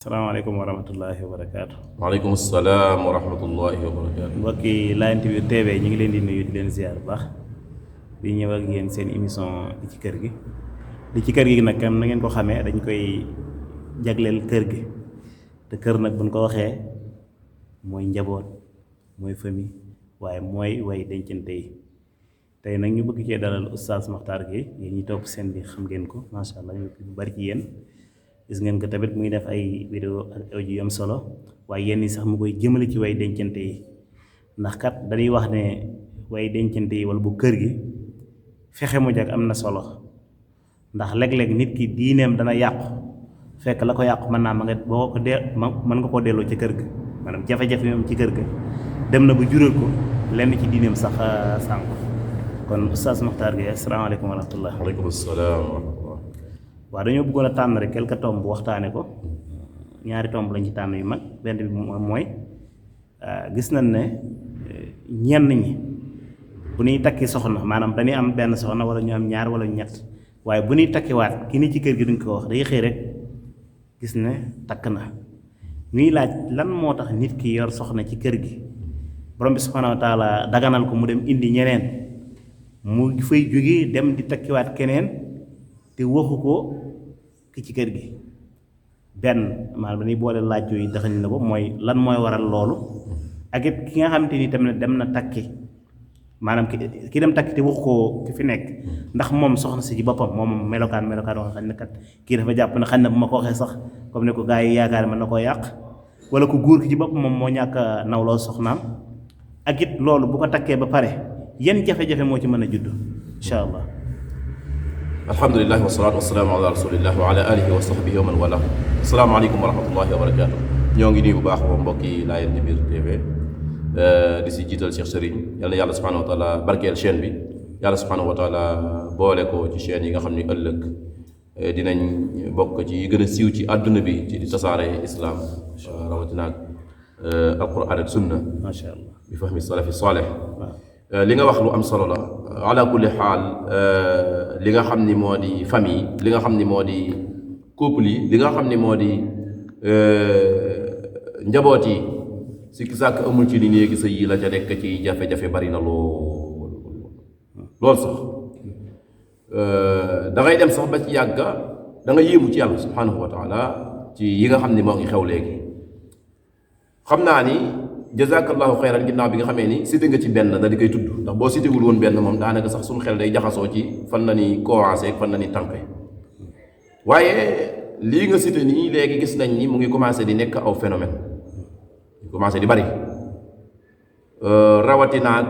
salaamaaleykum wa rahmatullahi wa barakaatu. waaleykum salaam wa rahmatullahi wa barakaatu. mbokki Layène TV ñu ngi leen di nuyu di leen ziar bu baax di ñëw ak yéen seen émission li ci kër gi li ci kër gi nag kam na ngeen ko xamee dañ koy jagleel kër gi te kër nag buñ ko waxee mooy njaboot mooy famille waaye mooy way dencante yi tey nag ñu bëgg cee dalal oustaz Makhtar Gueye yéen ñi topp seen bi xam ngeen ko macha allah ñu bari ci yéen. gis ngeen ko tamit muy def ay vidéo ak audio yu am solo waaye yenn yi sax mu koy jëmale ci way dencante yi ndax kat dañuy wax ne way dencante yi wala bu kër gi fexe mu jag am na solo ndax léeg-léeg nit ki diineem dana yàqu fekk la ko yàqu mën naa ma nga boo ko mën nga koo delloo ci kër ga maanaam jafe-jafe moom ci kër ga dem na ba jural ko lenn ci diineem sax sànq kon oustaz Makhtar Gueye asalaamaaleykum wa rahmatullah. waaleykum salaam wa rahmatullah. waaw dañoo bëggoon a tànn rek quelque tomb waxtaane ko ñaari tomb lañ ci tànn yu mag benn bi mooy gis nañ ne ñenn ñi bu ñuy takki soxna maanaam dañuy am benn soxna wala ñu am ñaar wala ñett waaye bu ñuy takkiwaat ki ni ci kër gi duñ ko wax day xëy rek gis ne takk na ñuy laaj lan moo tax nit ki yor soxna ci kër gi borom bi subhanahu wa taala daganal ko mu dem indi ñeneen mu fay jógee dem di takkiwaat keneen te waxu ko ki ci kër gi benn maanaam dañuy boole laaj yooyu daxañ na ko mooy lan mooy waral loolu ak it ki nga xamante ni tamit dem na takki maanaam ki dem takki te waxu ko ki fi nekk ndax moom soxna si ci boppam moom melokaan wax xañ na kat kii dafa jàpp ne xañ na bu ma ko waxee sax comme ne ko gars yi yaakaar mën na koo yàq wala ku góor ki ci boppam moom moo ñàkk a nawloo soxnaam ak it loolu bu ko takkee ba pare yan jafe-jafe moo ci mën a judd incha allah. alhamdulilah wasalaatu wasalaamu ala rasulillah wa ala alihi wa sahbihi wa man wala asalaamaaleykum wa rahmatullahi wa barakaatu. ñoo ngi nuyu bu baax moom mbokki Layène TV di si jiital Cheikh Serigne yal na yàlla subhanahu wa taala barkeel chaîne bi yàlla subhanahu wa taala boole ko ci chaîne yi nga xam ni ëllëg dinañ bokk ci gën a siiw ci àdduna bi ci di tasaare islam rawatina ak alquran ak sunna macha allah bi fahmi salafi saleh li nga wax lu am solo la ala kulli xaal li nga xam ni moo di famille li nga xam ni moo di couple yi li nga xam ni moo di njaboot yi sikki sàkk amul ci li néegi sa yi la ca nekk ci jafe-jafe bari na lool sax da ngay dem sax ba ci yàgga da nga yéemu ci yàlla subhanahu wa taala ci yi nga xam ni moo ngi xew léegi xam naa ni jazakallahu xeyran ginnaaw bi nga xamee ni cité nga ci benn da di koy tudd ndax boo cité wul woon benn moom daanaka sax suñu xel day jaxasoo ci fan la ni commencé ak fan la ni tànke waaye lii nga cité nii léegi gis nañ ni mu ngi commencé di nekk aw phénomène commencé di bari rawatinaag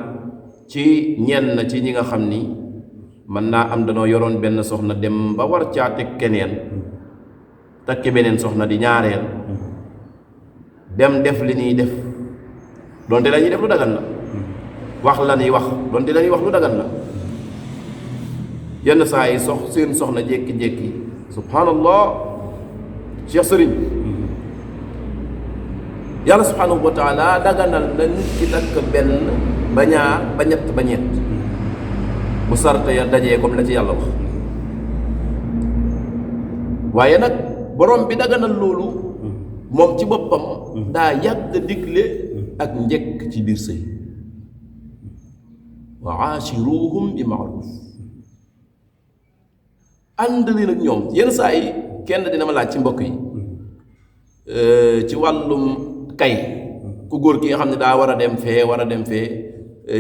ci ñenn ci ñi nga xam ni mën naa am danoo yoroon benn soxna dem ba war caa teg keneen takki beneen soxna di ñaareel dem def li ñuy def donte la ñuy def lu dagan la wax la ñuy wax donte la ñuy wax lu dagan la yenn saa yi seen soxna jékki-jékki subhanallah Cheikh Sëriñ yàlla subhanahu wa taala daganal na nit ki takk benn ba ñaar ba ñett ba ñeent bu sarte ya dajee comme la ci yàlla wax waaye nag borom bi daganal loolu moom ci boppam daa yàgg digle ak njëkk ci biir sëy wa aashiruhum bi maaruf ànd leen ak ñoom yenn saa yi kenn dina ma laaj ci mbokk yi ci wàllum kay ku góor ki nga xam ne daa war a dem fee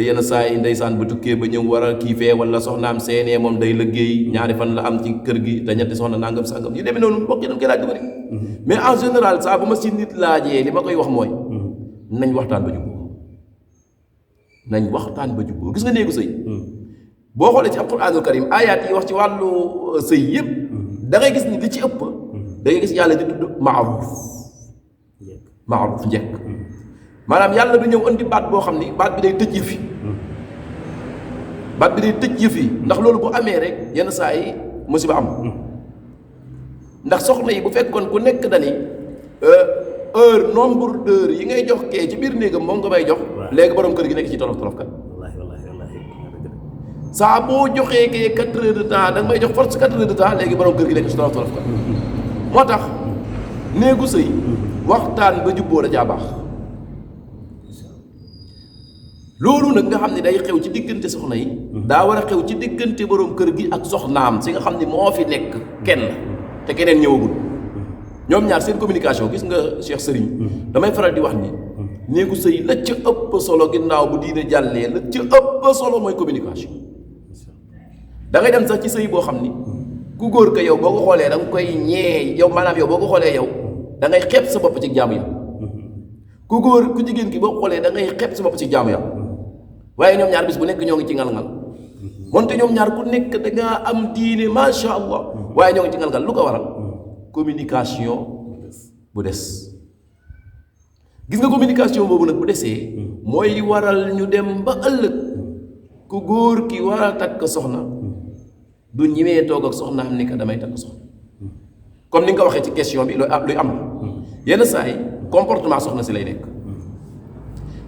yenn saa yi ndeysaan bu tukkee ba ñëw war a kii fee wala soxnaam seenee moom day liggéey ñaari fan la am ci kër gi te ñetti soxna nangam sangam yu demee noonu mbokk yi dañ koy laaj du bëri mais en général saa bu ma si nit laajee li ma koy wax mooy nañ waxtaan ba juboo gis nga néegu sëy boo xoolee ci alquranul karim ayaat yi wax ci wàllu sëy yëpp da ngay gis ni li ci ëpp da ngay gis yàlla di tudd maaruf njëkk maanaam yàlla du ñëw andi baat boo xam ni baat bi day tëj yëf yi ndax loolu bu amee rek yenn saa yi musiba am ndax soxna yi bu fekkoon ku nekk dani nombre d'heures yi ngay jox kee ci biir néegam moom nga may jox léegi borom kër gi nekk ci tolof kat saa boo joxee kee 4 heures de temps da nga may jox force 4 heures de temps léegi borom kër gi nekk ci tolof kat moo tax néegu sëy waxtaan ba jubboo da caa baax loolu nag nga xam ne day xew ci diggante soxna yi daa war a xew ci diggante boroom kër gi ak soxnaam si nga xam ne moo fi nekk kenn te keneen ñëwagul ñoom ñaar seen communication gis nga Cheikh Serigne damay faral di wax ni néegu sëy la ca ëpp solo ginnaaw bu diine jàllee la ca ëpp solo mooy communication da ngay dem sax ci sëy boo xam ni ku góor ka yow boo ko xoolee da nga koy ñee yow maanaam yow boo ko xoolee yow da ngay xeeb sa bopp ci jaamu yàlla ku góor ku jigéen ki boo ko xoolee da ngay xeeb sa bopp ci jaamu yàlla waaye ñoom ñaar bis bu nekk ñoo ngi ci ngal-ngal moonte ñoom ñaar ku nekk da ngaa am diine macha allah waaye ñoo ngi ci ngal-ngal lu ko waral communication bu des gis nga communication boobu nag bu desee mooy waral ñu dem ba ëllëg ku góor ki war a takk soxna du ñimee toog ak soxna am ni que damay takk soxna comme ni nga ko waxee ci question bi luy am yenn saa yi comportement soxna si lay nekk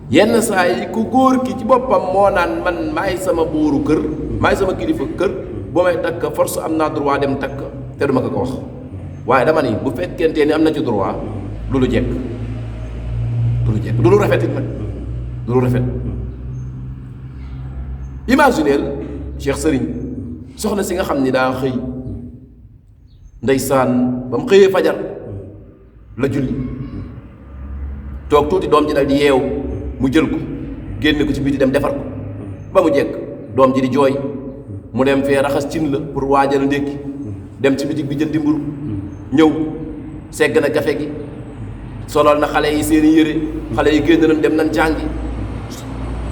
yenn saa yi ku góor ki ci boppam moo naan man maay sama buuru kër maay sama kilifa kër boo may takk force am naa droit dem takk te duma ko wax waaye dama ni bu fekkente ni am na ci droit du lu jekk du lu rafet it nag du lu rafet imagineel Cheikh Serigne soxna si nga xam ni daa xëy ndeysaan ba mu xëyee fajar la julli toog tuuti doom ji dal di yeew mu jël ko génne ko ci biti dem defar ko ba mu jekk doom ji di jooy mu dem fee raxas cin la pour waajal ndékki dem ci bitig bi jëndi mburu ñëw segg na kafe gi solal na xale yi seeni yére xale yi génn nañ dem nañ jàngi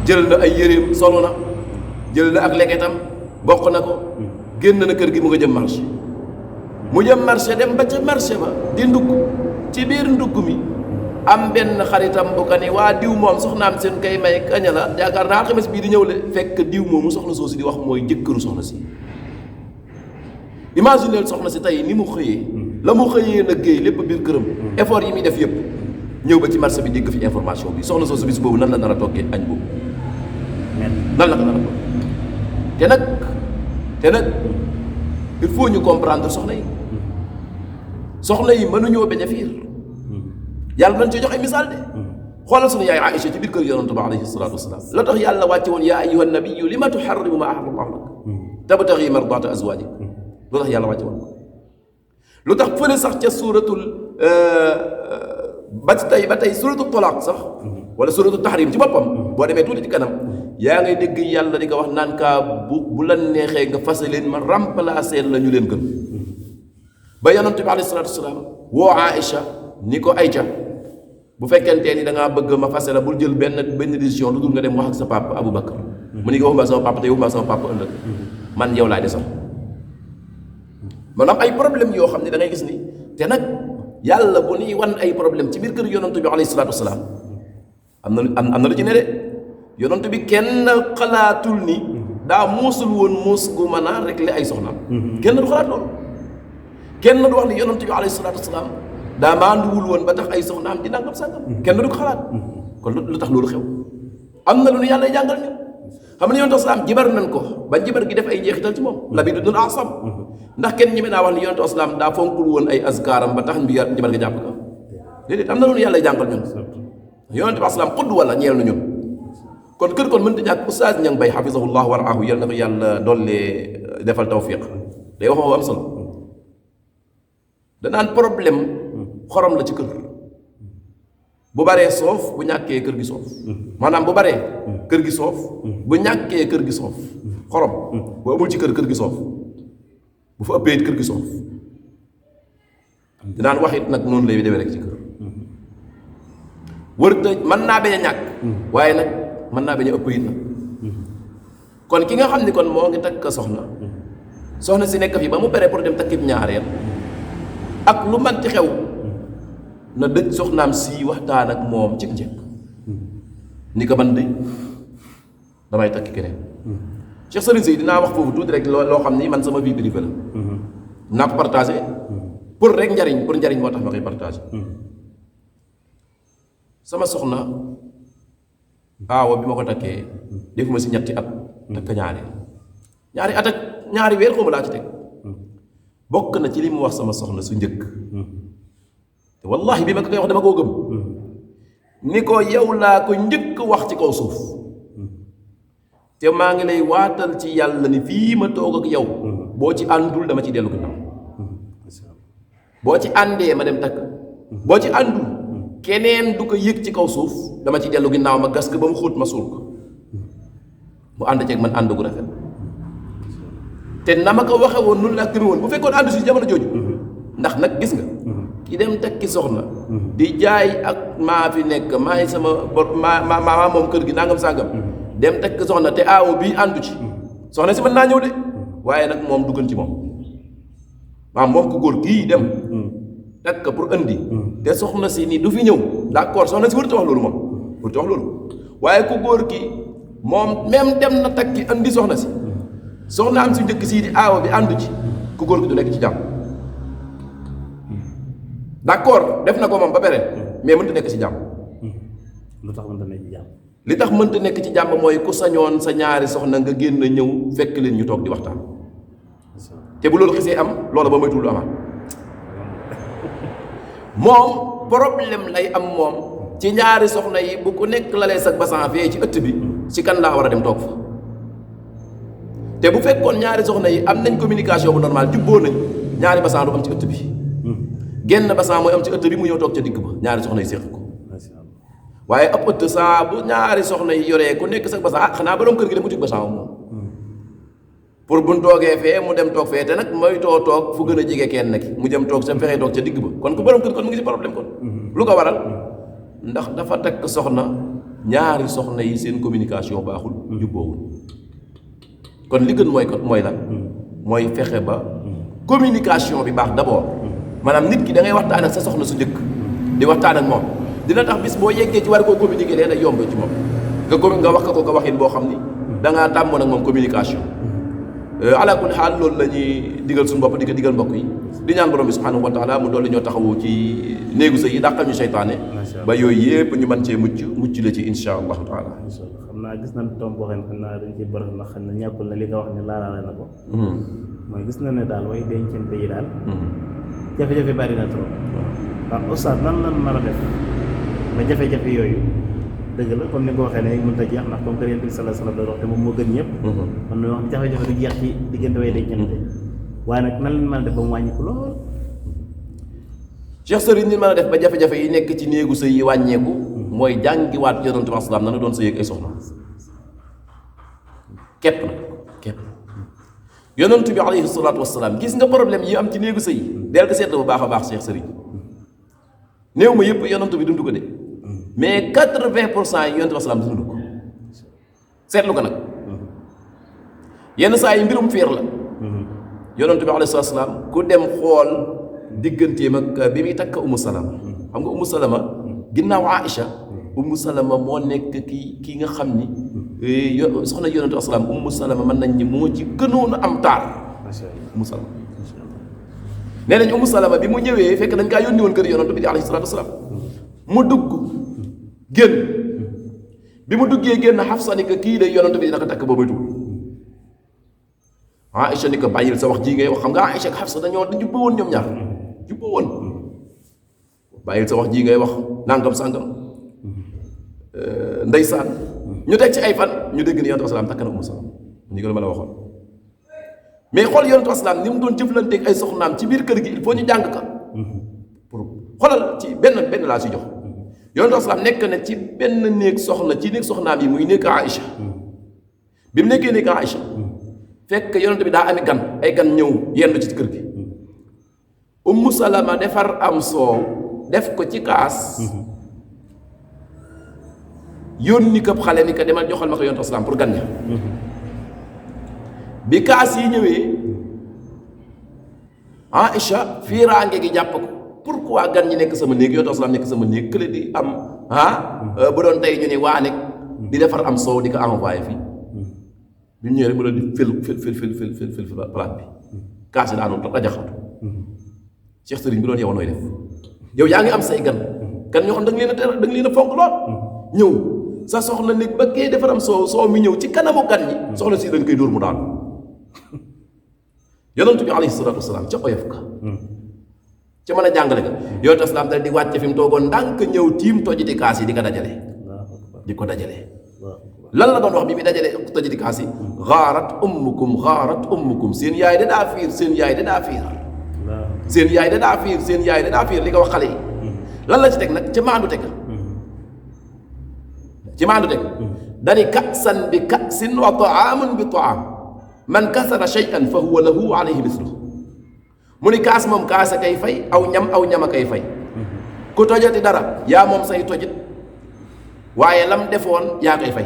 jël na ay yéreem solo na jël na ak leketam bokk na ko génn na kër gi mu nga jëm marché mu jëm marché dem ba ca marché ba di ndugg ci biir ndugg mi am benn xaritam bu ko ni waa diw moom soxnaam seen kay may kaña la yaakaar naa alxames bii di ñëw le fekk diw moomu soxna soo si di wax mooy jëkkëru soxna si imagineel soxna si tey ni mu xëyee la mu xëyee nag géey lépp biir këram effort yi muy def yëpp ñëw ba ci marché bi dégg fi information bi soxna soo si bis boobu nan la nar a toggee añ boobu nan la ko nar a toggee te nag il faut ñu comprendre soxna yi mënuñoo bañ a fiir yàlla dañ ci joxe misaal de xoolal sunu yaay Aïcha ci biir kër yonent ba alayhi salaatu wasalaam la tax yàlla wàcce woon yaa ayyuha nabiyyu lima tuharrimu ma ahalla Allahu lak tabtaghi mardata azwajik lu tax yàlla wàcce woon ko lu tax fële sax ca suuratul ba tey suuratul talaaq sax wala suuratul tahrim ci boppam boo demee tuuti ci kanam yaa ngay dégg yàlla di ko wax naan kaa bu la neexee nga fase leen ma remplacer la ñu leen gën ba yonent bi alayhi salaatu wasalaam woo Aïcha ni ko Aïcha bu fekkentee ni da ngaa bëgg ma fase la bul jël benn décision lu dul nga dem wax ak sa papa Abou Bakar mu ni ko waxuma sama papa te waxuma sama papa ëllëg man yow laay desal maanaam ay problème yoo xam ne da ngay gis ni te nag yàlla bu nuy wan ay problème ci biir kër yonent bi alayhi salaatu wasalaam am na lu ci ne de yonent bi kenn xalaatul ni daa muusul woon muus gu mën a régler ay soxnaam kenn du xalaat loolu kenn du wax ni yonent bi alayhi salaatu wasalaam daa maanduwul woon ba tax ay soxnaam di nangam sàngam kenn du ko xalaat kon lu tax loolu xew am na lu nu yàlla jàngal ñu xam ne yonent salaam jibar nañ ko ba jibar gi def ay njeexital ci moom la bi du dun asam ndax kenn ñeme naa wax ni yonent salaam daa fonkul woon ay azkaaram ba tax jibar gi jàpp ko déedéet am na lu nu yàlla jàngal ñun yonent bi salaam xudd wala ñeel na ñun kon kër kon mënta ñàkk oustaz ñang bay xafisahullah wa raahu yal na ko yàlla dollee defal tawfiq day wax am solo danaan problème xorom la ci kër bu baree soof bu ñàkkee kër gi soof maanaam bu baree kër gi soof bu ñàkkee kër gi soof xorom bu amul ci kër gi soof bu fa ëppee it kër gi soof dinaan wax it nag noonu lay demee rek ci kër wërta mën naa bañ a ñàkk waaye nag mën naa bañ a ëpp it nag kon ki nga xam ni kon moo ngi takk soxna si nekk fi ba mu pare pour dem takkib ñaareel ak lu manti xew na dëj soxnaam si waxtaan ak moom ci njëkk ni ko man de damay takki keneen Cheikh Serigne Sy dinaa wax foofu tuuti rek loo xam ni man sama vie privée la naa ko partagé pour rek njariñ moo tax ma koy partagé sama soxna aawo bi ma ko takkee defuma si ñetti at takk ñaari at ak ñaari weer xaw ma laa ci teg bokk na ci li mu wax sama soxna su njëkk te wallahi bi ma ko koy wax dama koo gëm ni ko yow laa ko njëkk wax ci kaw suuf te maa ngi lay waatal ci yàlla ni fii ma toog ak yow boo ci àndul dama ci dellu ginnaaw boo ci àndee ma dem takk boo ci àndul keneen du ko yëg ci kaw suuf dama ci dellu ginnaaw ma gas ko ba mu xóot ma suul ko mu ànd ceeg man ànd gu rafet te na ma ko waxe woon noonu laa gëme woon bu fekkoon ànd si jamono jooju ndax nag gis nga ki dem takki soxna di jaay ak maa fi nekk maay sama maa moom kër gi nangam sàngam dem takki soxna te aawo bii àndu ci soxna si mën naa ñëw de waaye nag moom du gën ci moom maam moom ko góor kii dem takk pour indi te soxna si nii du fi ñëw d'accord soxna si warut a wax loolu moom warut a wax loolu waaye ku góor ki moom même dem na takki indi soxna si soxna am si njëkk sii di aawo bi àndu ci ku góor ki du nekk ci jàmm d'accord def na ko moom ba beneen mais mënta nekk ci jàmm lu tax mënta nekk ci jàmm li tax mënta nekk ci jàmm mooy ku sañoon sa ñaari soxna nga génn ñëw fekk leen ñu toog di waxtaan te bu loolu xisee am loola ba moytuwul lu amaat moom problème lay am moom ci ñaari soxna yi bu ku nekk lalee sa basan fee ci ëtt bi ci kan laa war a dem toog fa te bu fekkoon ñaari soxna yi am nañ communication bu normal jubboo nañ ñaari basan du am ci ëtt bi genn basan mooy am ci ëtt bi mu ñëw toog ca digg ba ñaari soxna yi séq ko waaye ab ëtt saa bu ñaari soxna yi yoree ku nekk sa basan xanaa borom kër gi dem uti basan moom pour buñ toogee fee mu dem toog fee te nag mooy toog fu gën a jege kenn ki mu dem toog sa fexee toog ca digg ba kon ku borom kër kon mu ngi si problème kon lu ko waral ndax dafa takk soxna ñaari soxna yi seen communication baaxul jubboowul kon li gën mooy lan mooy fexe ba communication bi baax d'abord maanaam nit ki da ngay waxtaan ak sa soxna su njëkk di waxtaan ak moom dina tax bis boo yeggee ci war koo communiquer leen a yomb ci moom nga wax ko nga waxin boo xam ni da ngaa tàmmoon ak moom communication ala kulli xaal loolu la ñuy digal suñu bopp di ko digal mbokk yi di ñaan borom bi subhanahu wa taala mu dolli ñoo taxawu ci néegu sëy yi dàqal ñu seytaane ba yooyu yëpp ñu mën cee mucc la ci insha allahu taala xam naa gis nañ tomb boo xam naa dañ ci borom ndax xam ne ñàkkul na li nga wax ne laalaale na ko mooy gis na ne daal way dencante yi daal jafe-jafe bari na trop waaw oustaz nan lan nar a def ba jafe-jafe yooyu dëgg la comme ni nga ko waxee ne mënut a jeex ndax comme que Yonent bi sallallahu alayhi wa sallam doon wax te moom moo gën ñëpp man na wax jafe-jafe du jeex ci diggante way dencante waaye nag nan lañ mën a def ba mu wàññiku lool Cheikh Sëriñ ni mën a def ba jafe-jafe yi nekk ci néegu sëy yi wàññeeku mooy jàngiwaat Yonent bi salaam na doon sëy ak ay soxna képp nag képp Yonent bi alayhi salaatu wasalaam gis nga problème yi am ci néegu sëy yi del ko seetlu bu baax a baax Cheikh Sëriñ néew ma yëpp Yonent bi dund ko de mais 80% yi Yonent bi salaam dund ko seetlu ko nag yenn saa yi mbirum fiir la Yonent bi alayhi salaatu wasalaam ku dem xool digganteem ak bi muy takk Umu Salama xam nga Umu Salama ginnaaw Aïcha Umu Salama moo nekk ki nga xam ni soxna Yonent bi salaam Umu Salama mën nañ ni moo ci gënoon a am taar Umu Salama nee nañ Umu Salama bi mu ñëwee fekk dañ kaa yónni woon kër Yonent bi alayhi salaatu wasalaam mu dugg génn bi mu duggee génn Xafsa ni ko kii de Yonent bi dina ko takk boobu tudd Aïcha ni ko bàyyil sa wax ji ngay wax xam nga Aïcha ak Xafsa dañoo jubba woon ñoom ñaar jubba woon bàyyil sa wax ji ngay wax nangam sàngam ndeysaan ñu teg ci ay fan ñu dégg ni Yonent bi salaam takk na Umu Salama ñu ko ma la waxoon mais xool Yonent bi salaam ni mu doon jëflanteeg ay soxnaam ci biir kër gi il faut ñu jàng ka pour xoolal ci benn laa si jox Yonent bi salaam nekk na ci benn néeg soxna ci néeg soxnaam yi muy nekk Aïcha bi mu nekkee nekk Aïcha fekk Yonent bi daa ami gan ay gan ñëw yendu ci kër gi Ummu Salama defar am soow def ko ci kaas yónni ko xale ni ko demal joxal ma ko Yonent bi salaam pour gan ña bi kaas yi ñëwee Aïcha fiiraange gi jàpp ko pourquoi gan ñi nekk sama néeg Yonent bi salaam nekk sama néeg kële di am bu doon tey ñu ne waa nekk di defar am soow di ko envoyé fii bi mu ñëwee rek mu doon di fël palaat bi kaas yi daanu rajaxatu Cheikh Sëriñ bi doon yow nooy def yow yaa ngi am say gan ñoo xam da nga leen a teral da nga leen a fonk lool ñëw sa soxna nekk ba kee defaram soow mi ñëw ci kanamu gan ñi soxna si dañ koy dóor mu daanu Yonent bi alayhi salaatu wasalaam ca oyof ka ci mën a jàngale ga yonent asalaam dal di wàcce fi mu toogoon ndànk ñëw tiim tojiti kaas yi di ko dajale di ko dajale lan la doon wax bi muy dajale tojiti kaas yi xaarat ummukum seen yaay da daa fiir seen yaay da daa fiir seen yaay da daa fiir seen yaay da daa fiir li ko wax xale yi lan la ci teg nag ci maandu teg ci maandu teg dani ka'san bi ka'sin wa ta'amun bi ta'am man kasara shay'an fa huwa lahu alayhi mislu mu ni kaas moom kaas a kay fay aw ñam a kay fay ku tojati dara yaa moom say tojit waaye lam defoon yaa koy fay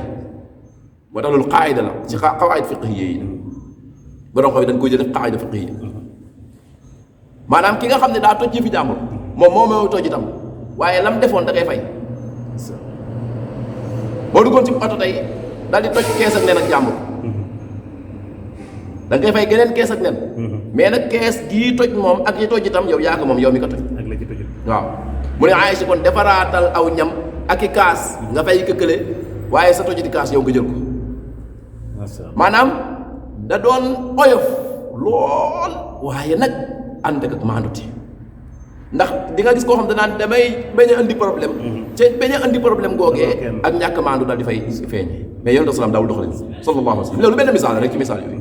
moo tax loolu qaayida la ci qawaayid fiqhiyya yi borom xam yi dañ koy jël def qaayida fiqhiyya maanaam ki nga xam ne daa toj fi jàmbur moom moo toj itam waaye lam defoon da koy fay boo duggoon ci oto tey daal di toj kees ak nen ak jàmbur da nga koy fay geneen kees ak nen mais nag kees gii toj moom ak yi toj itam yow yaa ko moom yow mi ko toj waaw mu ne Aïcha kon defaraatal aw ñam ak i kaas nga fay këkkale waaye sa tojiti kaas yow nga jël ko maanaam da doon oyof lool waaye nag ànd ak maanduti ndax di nga gis koo xam danaan damay bañ a andi problème te bañ a andi problème googee ak ñàkk maandu daal di fay feeñe mais yonent salaam daawul doxalin sallallahu alayhi wa sallam loolu benn misaal rek ci misaal yooyu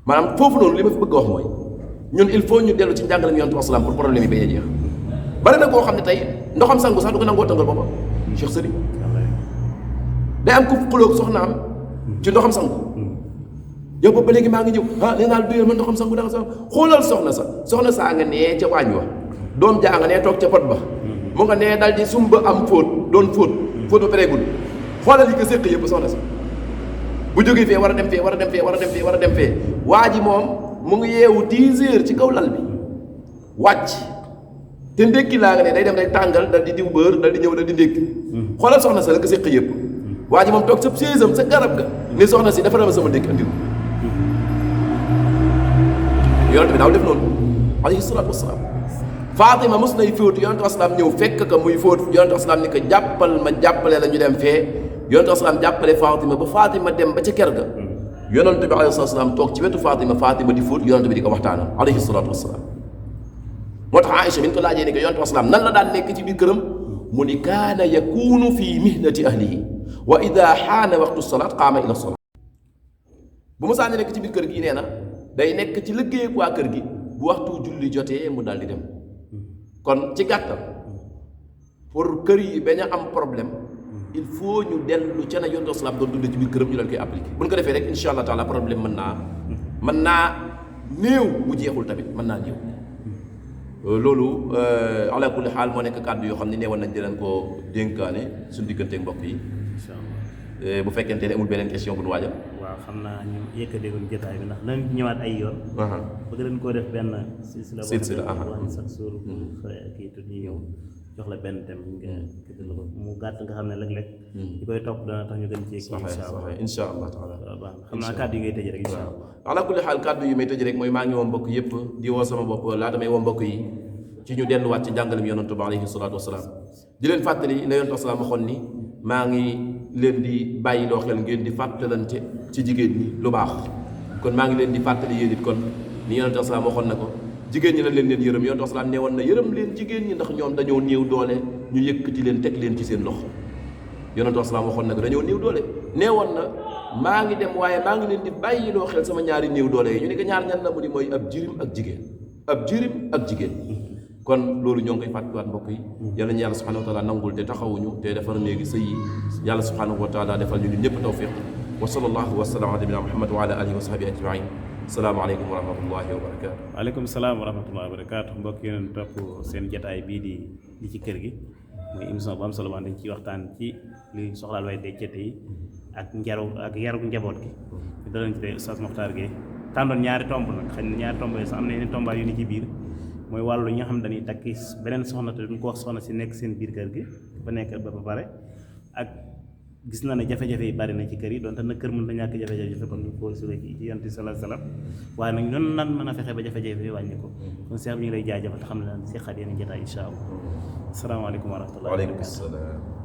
maanaam foofu noonu li ma fi bëgg a wax mooy ñun il faut ñu dellu ci njàngaleem yonent salaam pour problème yi bañ a jeex bari na koo xam ne tey ndoxam sangu sax du ko nangoo tëngal boppam Cheikh Sëriñ day am ku xulóog soxnaam ci ndoxam sangu yow ba léegi maa ngi ñëw nee naa la duyal ma ndoxam sangu danga sax xoolal soxna saa nga nee ca waañ wa doom jaa nga nee toog ca pot ba mu nga nee dal di sumba am fóot doon fóot ba pareegul xoolal yi ko séq yëpp soxna sa bu jógee fee war a dem fee war a dem fee war a dem fee war a dem fee waa ji moom mu ngi yeewu 10 heures ci kaw lal bi wàcc te ndékki laa nga ne day dem day tàngal dal di diw bër dal di ñëw dal di ndékki xoolal soxna sa la ko séq yëpp waa ji moom toog sa séesam sa garab ga ni soxna si dafa dama sama ndékki andil yonent bi daaw def noonu alayhi salaatu wasalaam Fatima mos nay fóot yonent wasalaam ñëw fekk ka muy fóot yonent wasalaam ni ko jàppal ma jàppale la ñu dem fee yonent wasalaam jàppale Fatima ba Fatima dem ba ca kër ga yonent bi alayhi salaatu wasalaam toog ci wetu Fatima di fóot yonent bi di ko waxtaanal alayhi salaatu wasalaam moo tax Aïcha bi ñu ko laajee ni ko yonent wasalaam nan la daan nekk ci biir këram mu ni kaana yakunu fi mihnati ahlihi wa ida xaana waxtu salaat qaama ila salaat bu mu saani nekk ci biir kër gi nee na day nekk ci liggéey waa kër gi bu waxtu julli jotee mu daal di dem kon ci gàttal pour kër yi bañ a am problème il faut ñu dellu ca na yonent salaam doon dund ci biir këram ñu leen koy appliqué bu ñu ko defee rek insha allah taala problème mën naa néew bu jeexul tamit mën naa néew loolu ala kulli xaal moo nekk kàddu yoo xam ne neewoon nañ di leen koo dénkaane suñu digganteeg mbokk yi bu fekkente ne amul beneen question bu nu waajal waaw xam naa ñu yëkkateeguñ jotaay bi ndax nañ ñëwaat ay yoon bëgg leen koo def benn silsila wax sax suur kii tu ñu ñëw jox la benn thème nga këdal ko mu gàtt nga xam ne léeg-léeg di koy topp dana tax ñu gën ci insha allah taala xam naa kàddu yi ngay tëj rek insha allah ala kulli xaal kàddu yi may tëj rek mooy maa ngi woo mbokk yëpp di woo sama bopp laata may woo mbokk yi ci ñu delluwaat ci njàngalem yonent bi alayhi salaatu wasalaam di leen fàttali ne yonent wasalaam waxoon ni maa ngi leen di bàyyi loo xel ngeen di fàttalante ci jigéen ñi lu baax kon maa ngi leen di fàttali yéen it kon ni yonent wasalaam waxoon na ko jigéen ñi la leen yërëm yonent wasalaam nee woon na yërëm leen jigéen ñi ndax ñoom dañoo néew doole ñu yëkkati leen teg leen ci seen loxo yonent wasalaam waxoon na ko dañoo néew doole nee woon na maa ngi dem waaye maa ngi leen di bàyyi loo xel sama ñaari néew doole yi ñu ne ko ñaar ñan la mu ni mooy ab jirim ak jigéen kon loolu ñoo ngi koy fàttaliwaat mbokk yi yàlla ñu yàlla subhanahu wa taala nangul te taxawuñu te defar néegi sëy yi yàlla subhanahu wa taala defal ñu ñun ñëpp tawfiq wa sallallahu wa sallam ala nabina muhammad wa ala alihi wa sahbihi ajmain asalaamaaleykum wa rahmatullahi wa barakatu waaleykum salaam wa rahmatullahi wa barakatu mbokk yi leen topp seen jotaay bii di ci kër gi muy émission bu am solo boo xam dañ ciy waxtaan ci li soxlaal way dencante yi ak yaru njaboot gi ñu dalañ ci Oustaz Mokhtar Gueye tàndoon ñaari tomb nag xëy na ñaari tomb yi sax am na yeneen tombaay yu ni ci biir mooy wàllu ñi nga xam dañuy takki beneen soxna te duñ ko wax soxna si nekk seen biir kër gi ba nekk ba pare ak gis na ne jafe-jafe yi bari na ci kër yi donte nag kër mën na ñàkk jafe-jafe comme ni ko suwee ci yonent bi sallallahu alayhi wasallam waaye nag ñun nan mën a fexe ba jafe-jafe yi wàññi ko kon Cheikh bi ñu ngi lay jaajëfal te xam ne daan si xaat yeneen jotaay incha allah asalaamaaleykum wa rahmatullahi wa barakatuh